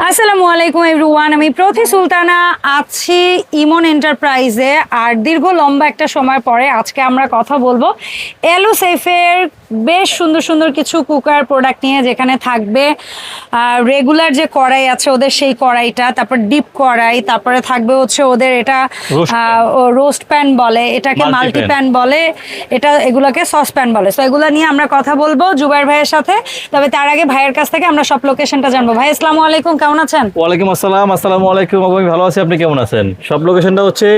আসসালামু আলাইকুম এভরিওয়ান, আমি প্রতি সুলতানা আছি ইমন এন্টারপ্রাইজে। আর দীর্ঘ লম্বা একটা সময় পরে আজকে আমরা কথা বলবো এলো সেফের বেশ সুন্দর সুন্দর কিছু কুকার প্রোডাক্ট নিয়ে, যেখানে থাকবে রেগুলার যে কড়াই আছে ওদের সেই কড়াইটা, তারপর ডিপ কড়াই, তারপরে থাকবে হচ্ছে ওদের এটা রোস্ট প্যান বলে, এটাকে মাল্টি প্যান বলে, এগুলোকে সস প্যান বলে। তো এগুলো নিয়ে আমরা কথা বলবো জুবাইর ভাইয়ের সাথে। তবে তার আগে ভাইয়ের কাছ থেকে আমরা সব লোকেশনটা জানবো। ভাই আসসালামু আলাইকুম, কেমন আছেন? ওয়ালাইকুম আসসালাম। আসসালামু আলাইকুম। আমি ভালো আছি, আপনি কেমন আছেন? সব লোকেশনটা হচ্ছে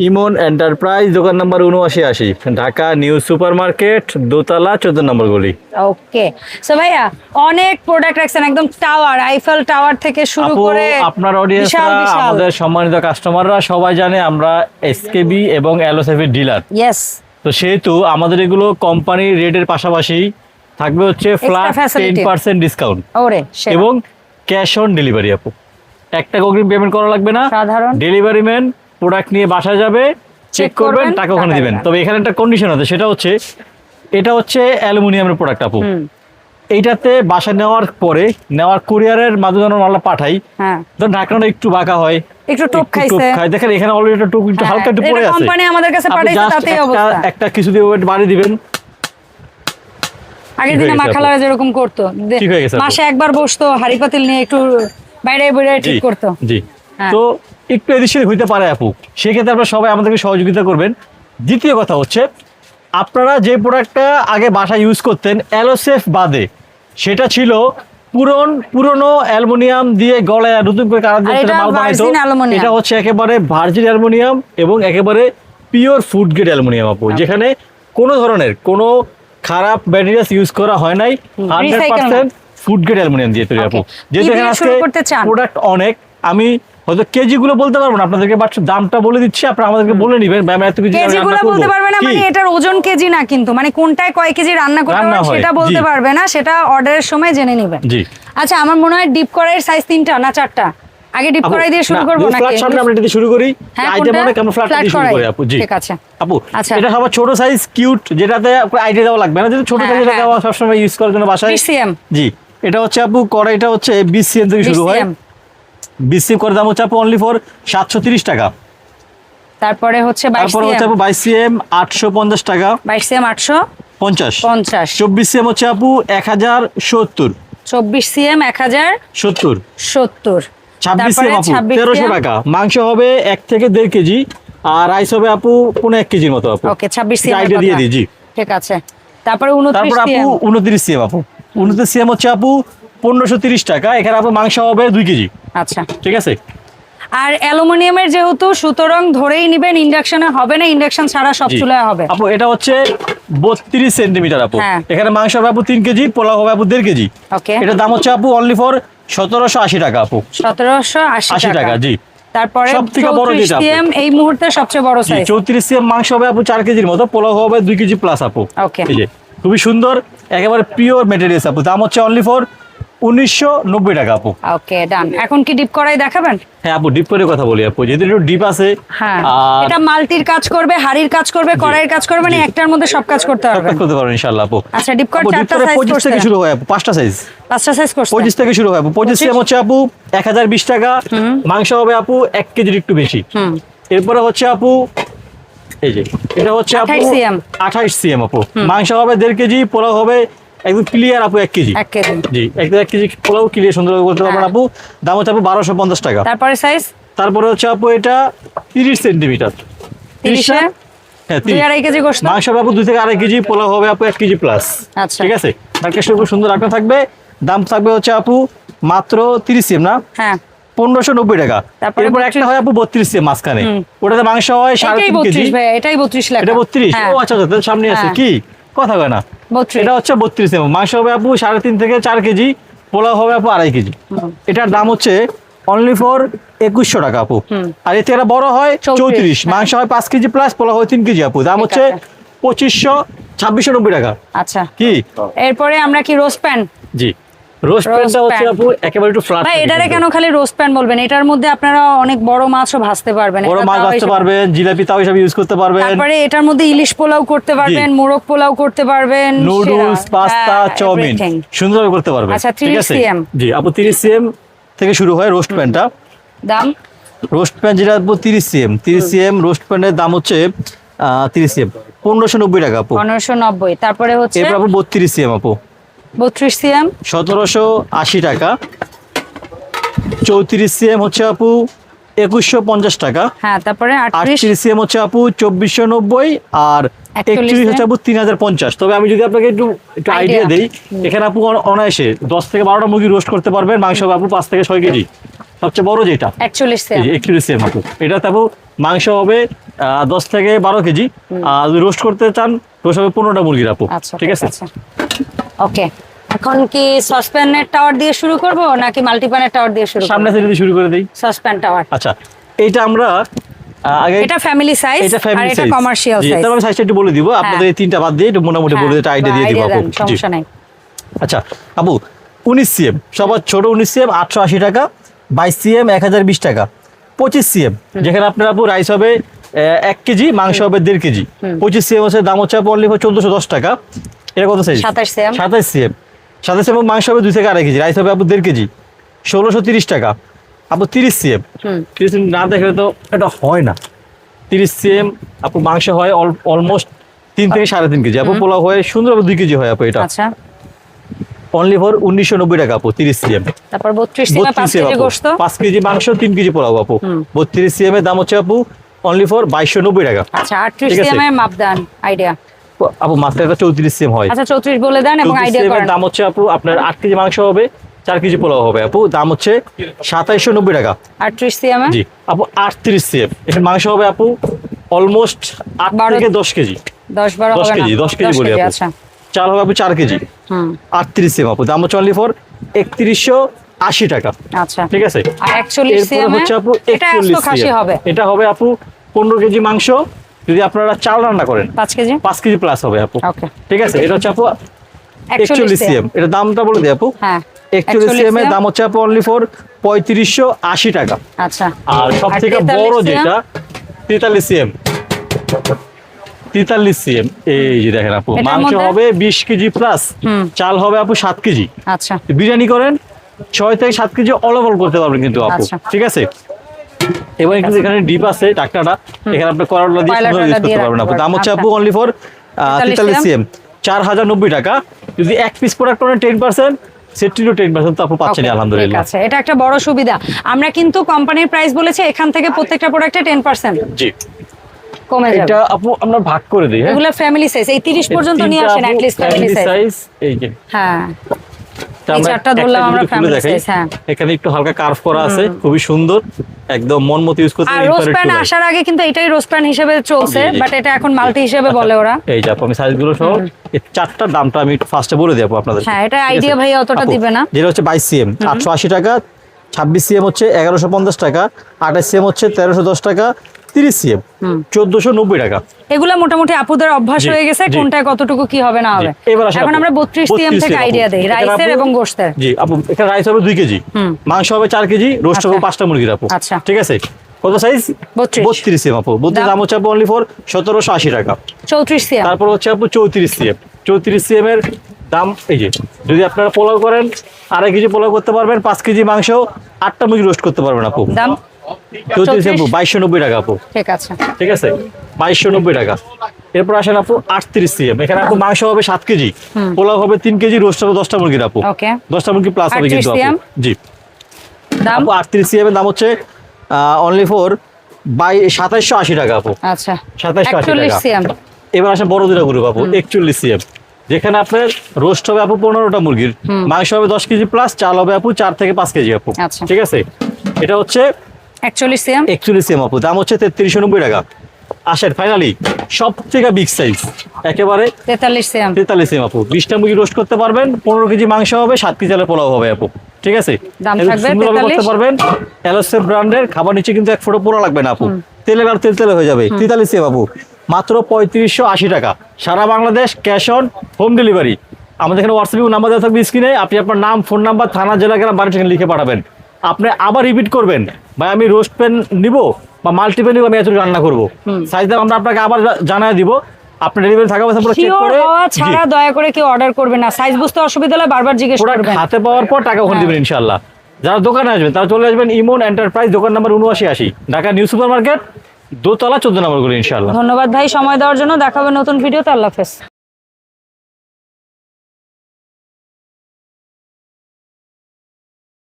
ইমন এন্টারপ্রাইজ, দোকান number 7980, Dhaka new super market, দোতলা, 14 নম্বর গলি। ওকে, সো ভাইয়া অনেক প্রোডাক্ট রাখছেন, একদম টাওয়ার, আইফেল টাওয়ার থেকে শুরু করে আপনার অডিয়েন্সরা, আমাদের সম্মানিত কাস্টমাররা সবাই জানে আমরা এসকেবি এবং এলওসেফের ডিলার। ইয়েস। তো সেহেতু আমাদের এগুলো কোম্পানি রেটের পাশাপাশি থাকবে হচ্ছে ফ্ল্যাট 10% ডিসকাউন্ট এবং ক্যাশ অন ডেলিভারি। আপু একটা অগ্রিম পেমেন্ট করা লাগবে না, সাধারণ ডেলিভারি ম্যান প্রোডাক্ট নিয়ে বাসায় যাবে, চেক করবেন, টাকা ওখানে দিবেন। তবে এখানে একটা কন্ডিশন আছে, সেটা হচ্ছে এটা হচ্ছে অ্যালুমিনিয়ামের প্রোডাক্ট আপু। এইটাতে বাসা নেওয়ার কুরিয়ারের মাধ্যমে আমরা পাঠাই, ধরুন ঢাকনাটা একটু বাঁকা হয়, একটু টোপ খাইছে, দেখেন এখানে অলরেডি একটা টোপ একটু হালকা একটু পড়ে আছে, কোম্পানি আমাদের কাছে পাঠাইছে, তাতেই অবস্থা। একটা কিছু দিয়ে বাড়ি দিবেন, আগের দিনে মা খালারা যেরকম করতো, মাসে একবার বসতো হাড়ি পাতিল নিয়ে একটু বাইরে বাইরে ঠিক করতো। জি, তো একটু এদিকে হইতে পারে আপু, সেক্ষেত্রে আপনারা সবাই আমাদেরকে সহযোগিতা করবেন। দ্বিতীয় কথা হচ্ছে, আপনারা যে প্রোডাক্টটা আগে বাসায় ইউজ করতেন এলোসেফ বাদে, সেটা ছিল পুরনো অ্যালুমিনিয়াম দিয়ে গলায় নতুন করে মাল বানাইতো। এটা হচ্ছে একেবারে ভার্জিন অ্যালুমিনিয়াম এবং একেবারে পিওর ফুড গ্রেড অ্যালুমিনিয়াম আপু, যেখানে কোনো ধরনের কোনো খারাপ ম্যাটেরিয়ালস ইউজ করা হয় নাই, 100% ফুড গ্রেড অ্যালুমিনিয়াম দিয়ে তৈরি আপু। যেহেতু এখানে আজকে প্রোডাক্ট অনেক, আমি হয়তো কেজিগুলো বলতে পারবো না আপনাদেরকে, বাট দামটা বলে দিচ্ছি, আপনারা আমাদেরকে বলে নিবেন। কেজিগুলো বলতে পারবে না মানে এটার ওজন কেজি না, কিন্তু মানে কোনটায় কয় কেজি রান্না করতে হবে সেটা বলতে পারবে না, সেটা অর্ডারের সময় জেনে নেবেন। জি আচ্ছা, আমার মনে হয় ডিপ কড়াইয়ের সাইজ 3টা না 4টা। আগে ডিপ কড়াই দিয়ে শুরু করব নাকি ফ্ল্যাট আমরা এটা দিয়ে শুরু করি? আইটেম অনেক, আমরা ফ্ল্যাট দিয়ে শুরু করি আপু। জি ঠিক আছে আপু, এটা সবার ছোট সাইজ কিউট, যেটাতে আইডিয়া দেওয়া লাগবে না, যেটা ছোট সাইজ দেওয়া সব সময় ইউজ করার জন্য বাসায়। বিসিএম, জি এটা হচ্ছে আপু কড়াইটা হচ্ছে বিসিএম থেকে শুরু হয়। বিসিএম করে দাম হচ্ছে আপু অনলি ফর 730 টাকা। তারপরে হচ্ছে 22সিএম 850 টাকা, 22সিএম 850, 24সিএম হচ্ছে আপু 1070, 24সিএম 1070, 26সিএম আপু 1300 টাকা। মাংস হবে 1 থেকে 1.5 কেজি, আর রাইস হবে আপু 1.5 কেজির মতো আপু। ওকে, 26সিএম আইডিয়া দিয়ে দিই। জি ঠিক আছে। তারপরে 29সিএম আপু 29সিএম হচ্ছে আপু 1530 টাকা। এখানে আপু মাংস হবে 2 কেজি। আচ্ছা ঠিক আছে। আর অ্যালুমিনিয়ামের যেহেতু, সুতরাং ধরেই নেবেন ইন্ডাকশনে হবে না, ইন্ডাকশন ছাড়া সব চুলায় হবে আপু। এটা হচ্ছে 32 সেন্টিমিটার আপু। এখানে মাংস হবে আপু 3 কেজি, পোলাও হবে আপু 1.5 কেজি। ওকে, এটার দাম হচ্ছে আপু অনলি ফর 1780 টাকা আপু। 1780 টাকা। জি। তারপরে সবথেকে বড় যেটা এই মুহূর্তে সবচেয়ে বড় সাইজ 34সিএম মাংস হবে আপু 4 কেজির মতো, পোলাও হবে 2 কেজি প্লাস আপু। ওকে, এই যে খুবই সুন্দর একেবারে পিওর ম্যাটেরিয়ালস আপু। দাম হচ্ছে অনলি ফর 1990 টাকা আপু। ওকে ডান। এখন কি ডিপ কড়াই দেখাবেন? হ্যাঁ আপু, ডিপ করে কথা বলি আপু, যেহেতু একটু ডিপ আছে। হ্যাঁ, এটা মাল্টির কাজ করবে, হাড়ির কাজ করবে, কড়াইয়ের কাজ করবে, মানে একটার মধ্যে সব কাজ করতে পারবে। সব কাজ করতে পারবেন ইনশাআল্লাহ আপু। আচ্ছা, ডিপ কড়াই 4টা সাইজ 25 থেকে শুরু হয় আপু, 5টা সাইজ করছে। 25 থেকে শুরু হয় আপু। 25সিএম হচ্ছে আপু 1020 টাকা। মাংস হবে আপু 1 কেজির একটু বেশি। এরপরে হচ্ছে আপু এই যে এটা হচ্ছে আপু 28সিএম আপু। মাংস হবে 1.5 কেজি, পোলাও হবে একদম ক্লিয়ার আপু 1 কেজি। জি, 1 কেজি পোলাও ক্লিয়ার সুন্দর করতে পারবেন আপু। দাম হচ্ছে আপু 1250 টাকা। তারপরে হচ্ছে আপু এটা 30 সেন্টিমিটার, 30 হ্যাঁ 2.5 কেজি গোশত। মাংস হবে আপু 2 থেকে 2.5 কেজি, পোলাও হবে আপু 1 কেজি প্লাস। ঠিক আছে, তারকে খুব সুন্দর রাখা থাকবে। দাম থাকবে হচ্ছে আপু মাত্র 30সিএম না, হ্যাঁ 1590 টাকা। এরপর একটা হয় আপু 32সিএম মাঝখানে, ওটাতে মাংস হয় 3.5 কেজি। এটাই 32 লেখা। এটা 32? ও আচ্ছা আচ্ছা, সামনে আছে কি কথা কয় না। এটা হচ্ছে 32সিএম মাংস হবে আপু 3.5 থেকে 4 কেজি, পোলাও হবে আপু 2.5 কেজি। এটার দাম হচ্ছে অনলি ফর 2100 টাকা আপু। আর এতে এটা বড় হয় 34, মাংস হয় 5 কেজি প্লাস, পোলাও হয় 3 কেজি আপু। দাম হচ্ছে 2690 টাকা। আচ্ছা কি এরপরে আমরা কি রোস্ট প্যান? জি, রোস্ট প্যানটা হচ্ছে আপু একেবারে একটু ফ্ল্যাট। ভাই এটারে কেন খালি রোস্ট প্যান বলবেন? এটার মধ্যে আপনারা অনেক বড় মাছও ভাজতে পারবেন, বড় মাছ ভাজতে পারবেন, জিলাপি তাও হিসাবে ইউজ করতে পারবেন। তারপরে এটার মধ্যে ইলিশ পোলাও করতে পারবেন, মোরগ পোলাও করতে পারবেন, নুডলস, পাস্তা, চাউমিন সুন্দরভাবে করতে পারবেন। আচ্ছা 30সিএম। জি আপু 30সিএম থেকে শুরু হয় রোস্ট প্যানটা। দাম রোস্ট প্যান যেটা আপু 30 cm, 30 cm রোস্ট প্যানের দাম হচ্ছে 30 cm 1590 টাকা আপু। 1590। তারপরে হচ্ছে এরপর আপু 32 cm আপু 32 সিএম 1780 টাকা। 34 cm হচ্ছে আপু 2150 টাকা। হ্যাঁ, তারপরে 38 cm হচ্ছে আপু 2490, আর 41 হচ্ছে আপু 3050। তবে আমি যদি আপনাকে একটু আইডিয়া দেই, এখানে আপু অনায়াসে 10 থেকে 12টা মুরগি রোস্ট করতে পারবেন। মাংস হবে আপু 5 থেকে 6 কেজি, সবচেয়ে বড় যেটা 41 সিএম। 41 cm আপু। এটা আপু মাংস হবে 10 থেকে 12 কেজি, আর যদি রোস্ট করতে চান রোস্ট হবে 15টা মুরগির আপু। আচ্ছা, ঠিক আছে। ওকে, এখন কি সসপ্যানের টাওয়ার দিয়ে শুরু করব নাকি মাল্টিপ্যানের টাওয়ার দিয়ে শুরু করব? সামনে থেকে যদি শুরু করে দেই সসপ্যান টাওয়ার। আচ্ছা, এইটা আমরা আগে এটা ফ্যামিলি সাইজ এটা আর ফ্যামিলি এটা সাইজ, কমার্শিয়াল সাইজ। তাহলে আমি সাইজটা একটু বলে দিব আপনাদের। এই তিনটা বাদ দিয়ে একটু মোটামুটি বলে দিতে আইডিয়া দিয়ে দিব আপু। জি, সমস্যা নাই। আচ্ছা আপু 19 cm সবার ছোট 19 cm 880 টাকা, 22 cm 1020 টাকা, 25 cm যেখানে আপনার আপু রাইস হবে 1 কেজি, মাংস হবে 1.5 কেজি। 25 cm হচ্ছে দাম হচ্ছে আপু অনলি 1410 টাকা। এটা কত সাইজ? 27 cm। 27 cm 27 cm মাংস হবে 2 থেকে 2.5 কেজি, রাইস হবে আপু 1.5 কেজি, 1630 টাকা। আপু 30 cm, 30 cm না দেখলে তো এটা হয় না। 30 cm আপু মাংস হয় অলমোস্ট 3 থেকে 3.5 কেজি আপু। পোলাও হয় সুন্দরভাবে 2 কেজি হয় আপু। এটা আচ্ছা, অনলি ফর 1990 টাকা আপু 30 cm। তারপর 32 সিএম 5 কেজি গোশত, 5 কেজি মাংস, 3 কেজি পোলাও আপু। 32 cm এর দাম হচ্ছে আপু অনলি ফর 2290 টাকা। আচ্ছা 38 সিএম এর মাপ দেন আইডিয়া। আপু মাত্রা 34 cm হয়। আচ্ছা 34 বলে দেন এবং 34 আইডিয়া cm এর করেন। দাম হচ্ছে আপু আপনার 8 কেজি মাংস হবে, 4 কেজি পোলাও হবে আপু। দাম হচ্ছে 2790 টাকা। 38 সিএম জি আপু 38 cm এখানে মাংস হবে আপু অলমোস্ট 8 থেকে 10 কেজি। 10 12 হবে না, 10 কেজি বলি আপু। আচ্ছা চাল হবে আপু 4 কেজি। 38 cm আপু দাম হচ্ছে অনলি ফর 3180 টাকা। আচ্ছা, ঠিক আছে। আর 41 এরপর সিএম হচ্ছে আপু এটা 41 আস্ত খাসি cm হবে। এটা হবে আপু 15 কেজি মাংস যদি আপনারা চাল রান্না করেন 5 কেজি 5 কেজি প্লাস হবে আপু। ওকে, ঠিক আছে। এটা হচ্ছে আপু 41 cm। এটা দামটা বলে দিই আপু। হ্যাঁ 41 cm এর দাম হচ্ছে আপু অনলি ফর 3580 টাকা। আচ্ছা, আর সবথেকে 43 বড় cm? যেটা 43 cm, 43 cm এই যে দেখেন আপু এটার মাংস মধ্যে? হবে 20 কেজি প্লাস, চাল হবে আপু 7 কেজি। আচ্ছা বিরিয়ানি করেন 6 থেকে 7 কেজি অল করতে পারবেন কিন্তু আপু। আচ্ছা। ঠিক আছে। এবং কিন্তু এখানে ডিপ আছে ডাকনাটা, এখানে আপনি করালা দিয়ে কয়লা সুন্দর ইউজ টয়লা দিয়ে করতে পারবেন আপু। রাখতে দাম হচ্ছে পারবেন। আপু অনলি ফর 43 43 cm 4090 টাকা। যদি এক পিস প্রোডাক্ট করেন 10%, সেটিরও 10% তো আপু পাচ্ছেন Okay, আলহামদুলিল্লাহ। ঠিক আছে, এটা একটা বড় সুবিধা। আমরা কিন্তু কোম্পানির প্রাইস বলেছি, এখান থেকে প্রত্যেকটা প্রোডাক্টে 10% জি কমে যাবে। এটা আপু আমরা ভাগ করে দিই। হ্যাঁ এগুলো ফ্যামিলি সাইজ, এই 30 পর্যন্ত নিয়ে আসেন at least ফ্যামিলি সাইজ। এই যে হ্যাঁ তা এই আমরা চারটা ধরলাম একটা আমরা যদি খুলে ফ্যামিলি দেখাই, সাইজ। হ্যাঁ, এখানে একটু হালকা কার্ভ করা আছে, খুবই সুন্দর, একদম মন মতো ইউজ করতে আর রোস্ট প্যান আসার আগে কিন্তু এটাই রোস্ট প্যান হিসেবে চলছে, জি, জি। বাট এটা এখন মাল্টি হিসেবে বলে ওরা। এই যে আপু আমি সাইজগুলো সহ এই চারটার দামটা আমি একটু ফার্স্টে বলে দিই আপু আপনাদের। হ্যাঁ, এটা ঠিক আছে? আইডিয়া ভাই অতটা আপু, দিবে না। যেটা হচ্ছে 22 cm 880 টাকা, 26 cm হচ্ছে 1150 টাকা, 28 cm হচ্ছে 1310 টাকা, 30 cm 1490 টাকা। এগুলা মোটামুটি আপুদের অভ্যাস জি, হয়ে গেছে জি। কোনটা কতটুকু কি হবে না হবে। এবার আসেন এখন আপু, আমরা 32 সিএম 32 থেকে cm আইডিয়া আপু। দেই, এখানে রাইসের আপু- এবং গোশতের। জি আপু এখানে রাইস হবে 2 কেজি, মাংস হবে 4 কেজি, রোস্ট হবে আচ্ছা। 5টা মুরগির আপু। আচ্ছা। ঠিক আছে। কত সাইজ? 32 cm আপু। 32 দাম হচ্ছে আপু অনলি ফর 1780 টাকা। 34 সিএম তারপর হচ্ছে আপু 34 cm, 34 cm এর দাম এই যে যদি আপনারা পোলাও করেন 2.5 কেজি পোলাও করতে পারবেন, 5 কেজি মাংস, 8টা মুরগি রোস্ট করতে পারবেন আপু। দাম 34 cm আপু 2290 টাকা আপু। ঠিক আছে। ঠিক আছে 2290 টাকা। এরপর আসেন আপু 38 cm, এখানে আপু মাংস হবে 7 কেজি, পোলাও হবে 3 কেজি, রোস্ট হবে 10টা মুরগির আপু। ওকে, 10টা মুরগি প্লাস হবে 38 কিন্তু cm? আপু। জি দাম আপু 38 cm এর দাম হচ্ছে অনলি ফর 2780 টাকা আপু। আচ্ছা 2780 41 টাকা। সিএম এবার আসেন বড় দুটা গ্রুপ আপু 41 cm, যেখানে আপনার রোস্ট হবে আপু 15টা মুরগির, মাংস হবে 10 কেজি প্লাস, চাল হবে আপু 4 থেকে 5 কেজি আপু। আচ্ছা। ঠিক আছে। এটা হচ্ছে 41 সিএম 41 cm আপু, দাম হচ্ছে 3390 টাকা। আসেন ফাইনালি সব থেকে বিগ সাইজ একেবারে 43 সিএম 43 cm আপু, 20টা মুরগি রোস্ট করতে পারবেন, 15 কেজি মাংস হবে, 7 কেজি চালের পোলাও হবে আপু। ঠিক আছে। দাম এরকম থাকবে সুন্দরভাবে 43? করতে পারবেন। এলএসএফ ব্র্যান্ডের খাবার, নিচে কিন্তু এক ফোঁটা পোড়া লাগবে না আপু, তেলে আর তেল হয়ে যাবে। 43 cm আপু মাত্র 3580 টাকা, সারা Bangladesh cash on home delivery. আমাদের এখানে হোয়াটসঅ্যাপে নাম্বার দেওয়া থাকবে স্ক্রিনে, আপনি আপনার নাম, ফোন নাম্বার, থানা, জেলা, গ্রাম, বাড়ি ঠিকানা লিখে পাঠাবেন। আপনি আবার রিপিট করবেন, ভাই আমি রোস্ট প্যান নিব বা মাল্টি প্যান নিব, আমি এত রান্না করবো, সাইজ দাম আমরা আপনাকে আবার জানাই দিব। আপনি ডেলিভারি থাকা অবস্থা পুরো চেক শিওর করে হওয়া ছাড়া দয়া করে কেউ অর্ডার করবে না, সাইজ বুঝতে অসুবিধা হলে বারবার জিজ্ঞেস প্রোডাক্ট করবেন। হাতে পাওয়ার পর টাকা ওখানে দিবেন ইনশাআল্লাহ। যারা দোকানে আসবেন তারা চলে আসবেন ইমন এন্টারপ্রাইজ, দোকান number 7980, Dhaka new super market, দোতলা 14 নম্বর করে ইনশাআল্লাহ। ধন্যবাদ ভাই সময় দেওয়ার জন্য। দেখাবে নতুন ভিডিওতে। আল্লাহ হাফেজ।